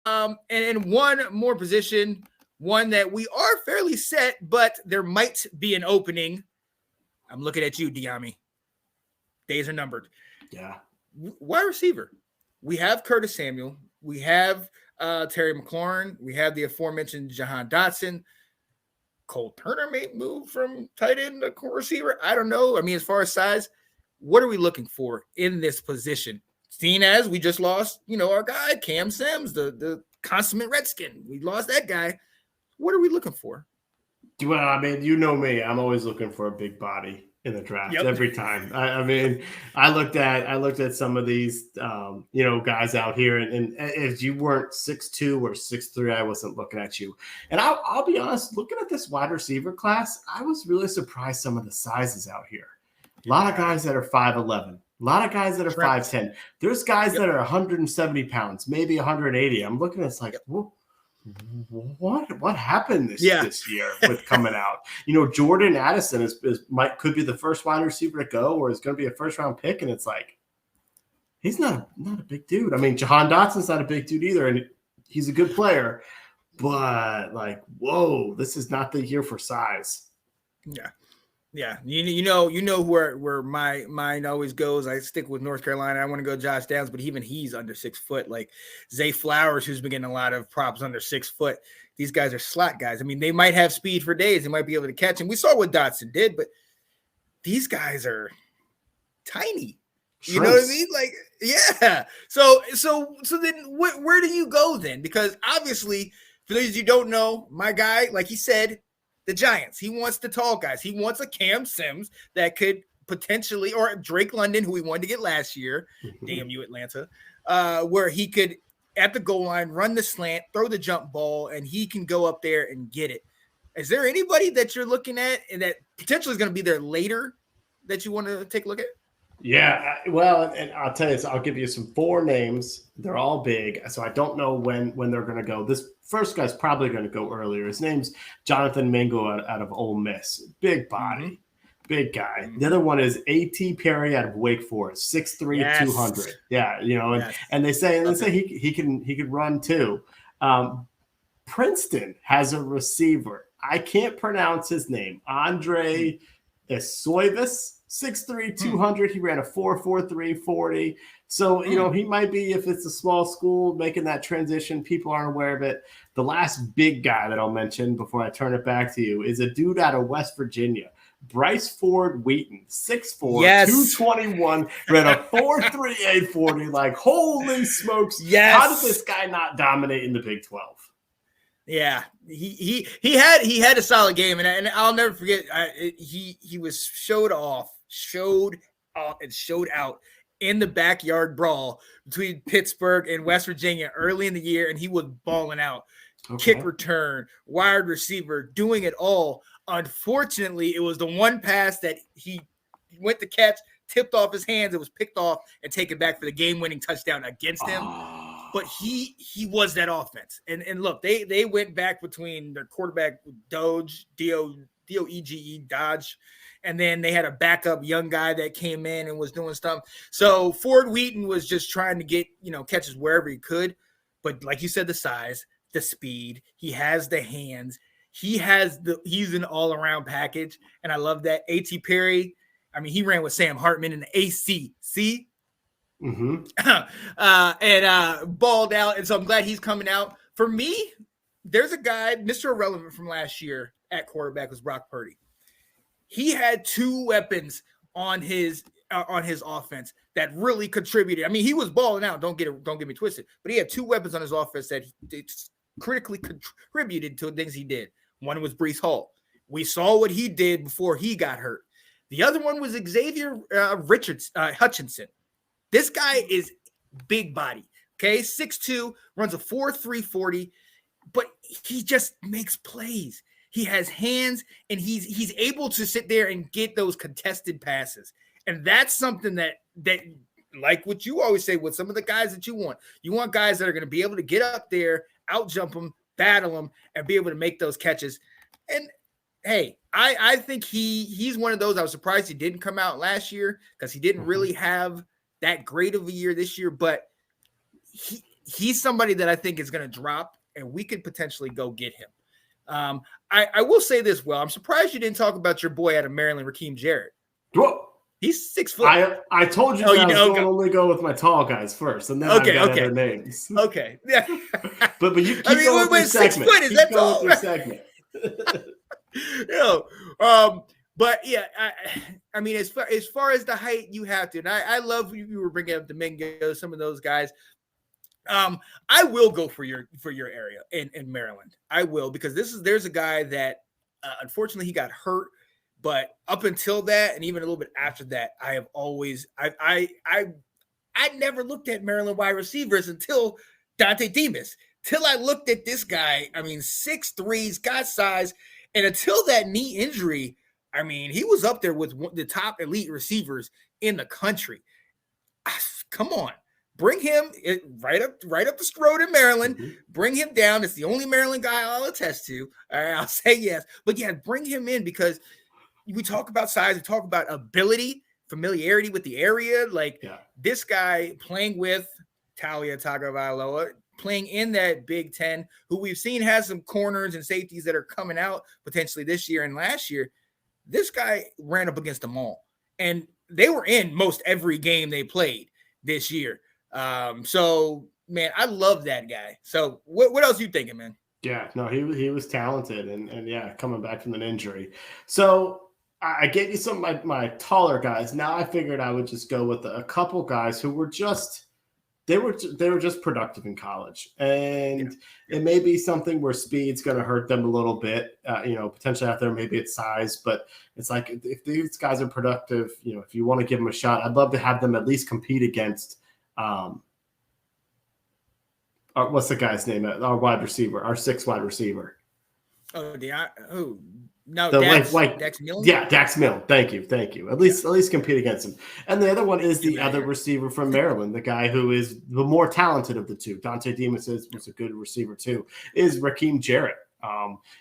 And one more position, one that we are fairly set, but there might be an opening. I'm looking at you, Diami. Days are numbered. Yeah. Wide receiver. We have Curtis Samuel. We have Terry McLaurin. We have the aforementioned Jahan Dotson. Cole Turner may move from tight end to receiver. I don't know. I mean, as far as size, what are we looking for in this position? Seeing as we just lost, our guy, Cam Sims, the consummate Redskin. We lost that guy. What are we looking for? Well, I mean, you know me. I'm always looking for a big body in the draft every time. I mean, I looked at some of these, guys out here, and if you weren't 6'2" or 6'3", I wasn't looking at you. And I'll be honest, looking at this wide receiver class, I was really surprised some of the sizes out here. A lot of guys that are 5'11", a lot of guys that are 5'10". There's guys that are 170 pounds, maybe 180. I'm looking at it's like, whoa. What happened this year with coming out? Jordan Addison could be the first wide receiver to go, or is going to be a first round pick, and it's like he's not a big dude. I mean, Jahan Dotson's not a big dude either, and he's a good player, but like, whoa, this is not the year for size. Yeah. You know where my mind always goes. I stick with North Carolina. I want to go Josh Downs, but even he's under 6 foot. Like Zay Flowers, who's been getting a lot of props under 6 foot. These guys are slot guys. I mean, they might have speed for days. They might be able to catch him. We saw what Dotson did, but these guys are tiny. You know what I mean? Like, yeah. So then where do you go then? Because obviously, for those you don't know, my guy, like he said, the Giants. He wants the tall guys. He wants a Cam Sims that could potentially, or Drake London, who we wanted to get last year. Damn you, Atlanta. Where he could, at the goal line, run the slant, throw the jump ball, and he can go up there and get it. Is there anybody that you're looking at and that potentially is going to be there later that you want to take a look at? Yeah, well, and I'll tell you this, I'll give you some 4 names. They're all big, so I don't know when they're going to go. This first guy's probably going to go earlier. His name's Jonathan Mingo out of Ole Miss. Big body, big guy. The other one is A.T. Perry out of Wake Forest, 6'3", 200. Yeah, and they say he can run too. Princeton has a receiver. I can't pronounce his name. Andre Esoivas. 6'3", 200. He ran a 4.43 40. So, he might be, if it's a small school, making that transition. People aren't aware of it. The last big guy that I'll mention before I turn it back to you is a dude out of West Virginia, Bryce Ford Wheaton, 6'4", 221, ran a 4.38 40. Like, holy smokes. Yes. How did this guy not dominate in the Big 12? Yeah, he had a solid game, and I'll never forget. He was showed out in the backyard brawl between Pittsburgh and West Virginia early in the year, and he was balling out. Okay. Kick return, wide receiver, doing it all. Unfortunately, it was the one pass that he went to catch, tipped off his hands, it was picked off and taken back for the game-winning touchdown against him. But he was that offense. And look, they went back between their quarterback D-O-E-G-E, Dodge, and then they had a backup young guy that came in and was doing stuff. So Ford Wheaton was just trying to get, catches wherever he could. But like you said, the size, the speed, he has the hands. He's an all-around package. And I love that. A.T. Perry, I mean, he ran with Sam Hartman in the AC. See? And balled out. And so I'm glad he's coming out. For me, there's a guy, Mr. Irrelevant from last year at quarterback was Brock Purdy. He had 2 weapons on his offense that really contributed. I mean, he was balling out. Don't get me twisted. But he had 2 weapons on his offense that critically contributed to the things he did. One was Breece Hall. We saw what he did before he got hurt. The other one was Xavier Hutchinson. This guy is big body, okay? 6'2", runs a 4.3 40, but he just makes plays. He has hands, and he's able to sit there and get those contested passes. And that's something that like what you always say with some of the guys that you want. You want guys that are going to be able to get up there, out-jump them, battle them, and be able to make those catches. And, hey, I think he's one of those. I was surprised he didn't come out last year because he didn't really have that great of a year this year, but he's somebody that I think is going to drop, and we could potentially go get him. I will say this, I'm surprised you didn't talk about your boy out of Maryland, Raheem Jarrett. Well, he's 6 foot. I told you that I was going to only go with my tall guys first, and then I got other names. Okay. Yeah. but you keep going with your 6 segment. foot, is that tall? Your segment. But yeah, I mean, as far as the height, you have to. And I love you were bringing up Domingo, some of those guys. I will go for your area in Maryland. I will, because there's a guy that unfortunately he got hurt, but up until that and even a little bit after that, I have always I never looked at Maryland wide receivers until Dante Demas. Till I looked at this guy. I mean, 6'3", he's got size, and until that knee injury, I mean, he was up there with the top elite receivers in the country. Come on. Bring him right up the road in Maryland. Mm-hmm. Bring him down. It's the only Maryland guy I'll attest to. I'll say yes. But yeah, bring him in, because we talk about size. We talk about ability, familiarity with the area. This guy playing with Talia Tagovailoa, playing in that Big Ten, who we've seen has some corners and safeties that are coming out potentially this year and last year. This guy ran up against them all, and they were in most every game they played this year. So man, I love that guy. So what else are you thinking, man? Yeah, no, he was talented, and yeah, coming back from an injury. So I gave you some of my taller guys. Now I figured I would just go with a couple guys who were just they were just productive in college, and it may be something where speed's going to hurt them a little bit, potentially out there. Maybe it's size, but it's like if these guys are productive, if you want to give them a shot, I'd love to have them at least compete against. What's the guy's name? Our wide receiver, our 6th wide receiver. Dax Milne? Yeah, Dax Milne. Thank you. At least compete against him. And the other one is the other receiver from Maryland, the guy who is the more talented of the two. Dante Demas was a good receiver too. Is Raheem Jarrett.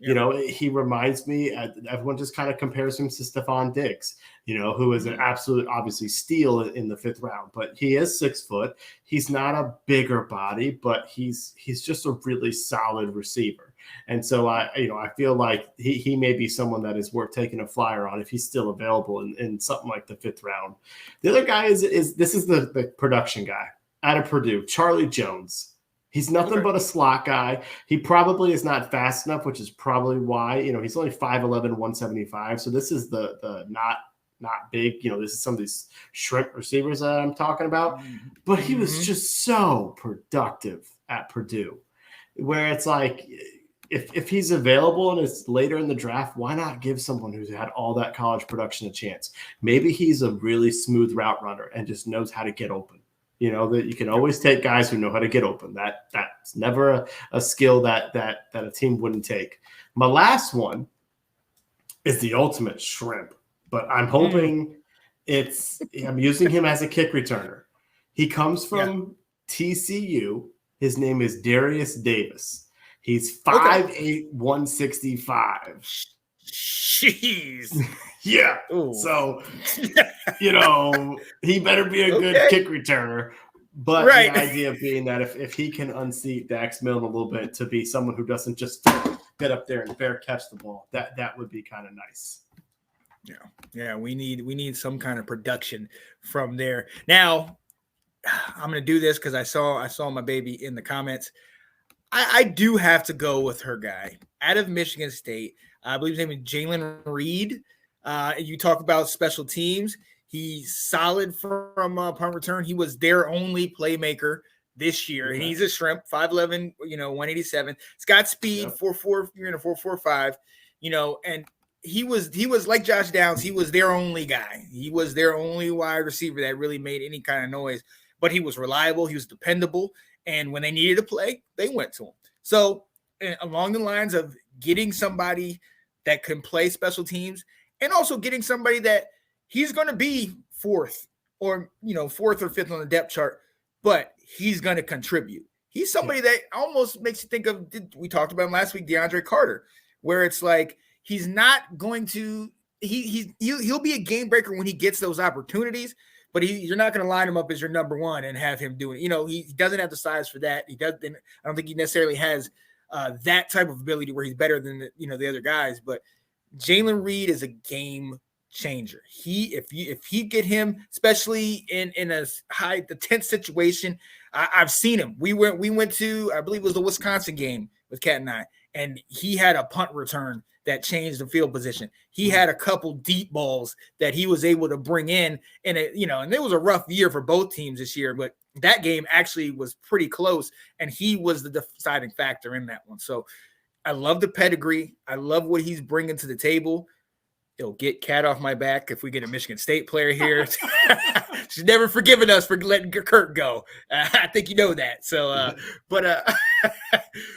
He reminds me. Everyone just kind of compares him to Stephon Diggs. Who is an absolute, obviously, steal in the 5th round. But he is 6 foot. He's not a bigger body, but he's just a really solid receiver. And so I feel like he may be someone that is worth taking a flyer on if he's still available in something like the 5th round. The other guy is the production guy out of Purdue, Charlie Jones. He's nothing but a slot guy. He probably is not fast enough, which is probably why, he's only 5'11", 175. So this is the not big, this is some of these shrimp receivers that I'm talking about. But he was just so productive at Purdue, where it's like, if he's available and it's later in the draft, why not give someone who's had all that college production a chance? Maybe he's a really smooth route runner and just knows how to get open. That you can always take guys who know how to get open. That's never a skill that a team wouldn't take. My last one is the ultimate shrimp, but I'm hoping I'm using him as a kick returner. He comes from TCU. His name is Darius Davis. He's 5'8", 165. Jeez. Yeah. Ooh. So, he better be a good kick returner. But the idea being that if he can unseat Dax Milne a little bit to be someone who doesn't just get up there and fair catch the ball, that would be kind of nice. Yeah. We need some kind of production from there. Now, I'm going to do this because I saw my baby in the comments. I do have to go with her guy out of Michigan State. I believe his name is Jalen Reed. You talk about special teams. He's solid from punt return. He was their only playmaker this year. And he's a shrimp, 5'11", 187. He's got speed, 4'4", 4'5", and he was like Josh Downs. He was their only guy. He was their only wide receiver that really made any kind of noise. But he was reliable. He was dependable. And when they needed to play, they went to him. So along the lines of getting somebody that can play special teams and also getting somebody that he's going to be 4th or 4th or 5th on the depth chart, but he's going to contribute. He's somebody that almost makes you think of, we talked about him last week, DeAndre Carter, where it's like he's not going to he'll be a game breaker when he gets those opportunities, but you're not going to line him up as your number one and have him doing. He doesn't have the size for that. He doesn't. I don't think he necessarily has that type of ability where he's better than the other guys. But Jalen Reed is a game changer. If you get him, especially in the tense situation, I've seen him. We went to, I believe it was the Wisconsin game with Cat and I, and he had a punt return that changed the field position. He had a couple deep balls that he was able to bring in, and it was a rough year for both teams this year, but that game actually was pretty close, and he was the deciding factor in that one. So I love the pedigree. I love what he's bringing to the table. It'll get Cat off my back if we get a Michigan State player here. She's never forgiven us for letting Kurt go. I think you know that. So,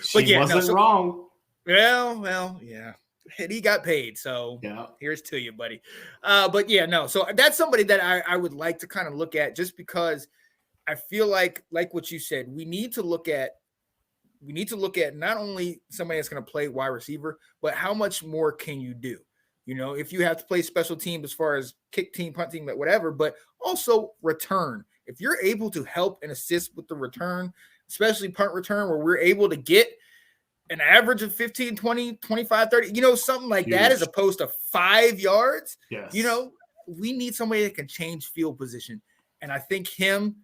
she wasn't wrong. Well, yeah. And he got paid, so yeah. Here's to you, buddy. So that's somebody that I would like to kind of look at, just because I feel like what you said, we need to look at not only somebody that's going to play wide receiver, but how much more can you do? If you have to play special team as far as kick team, punt team, whatever, but also return. If you're able to help and assist with the return, especially punt return, where we're able to get an average of 15, 20, 25, 30, something like that, as opposed to 5 yards. Yes. We need somebody that can change field position. And I think him,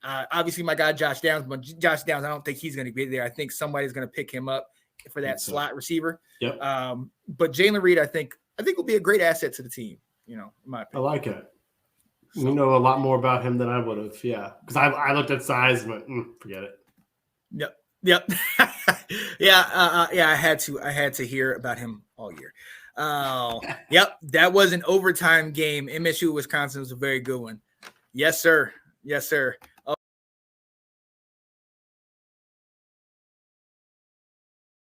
obviously my guy, Josh Downs, but Josh Downs, I don't think he's going to be there. I think somebody's going to pick him up for that slot receiver. Yep. But Jalen Reed, I think will be a great asset to the team, in my opinion. I like it. You know a lot more about him than I would have. Yeah. Because I looked at size and went, forget it. Yep. I had to hear about him all year. Yep. That was an overtime game. MSU Wisconsin was a very good one. Yes, sir.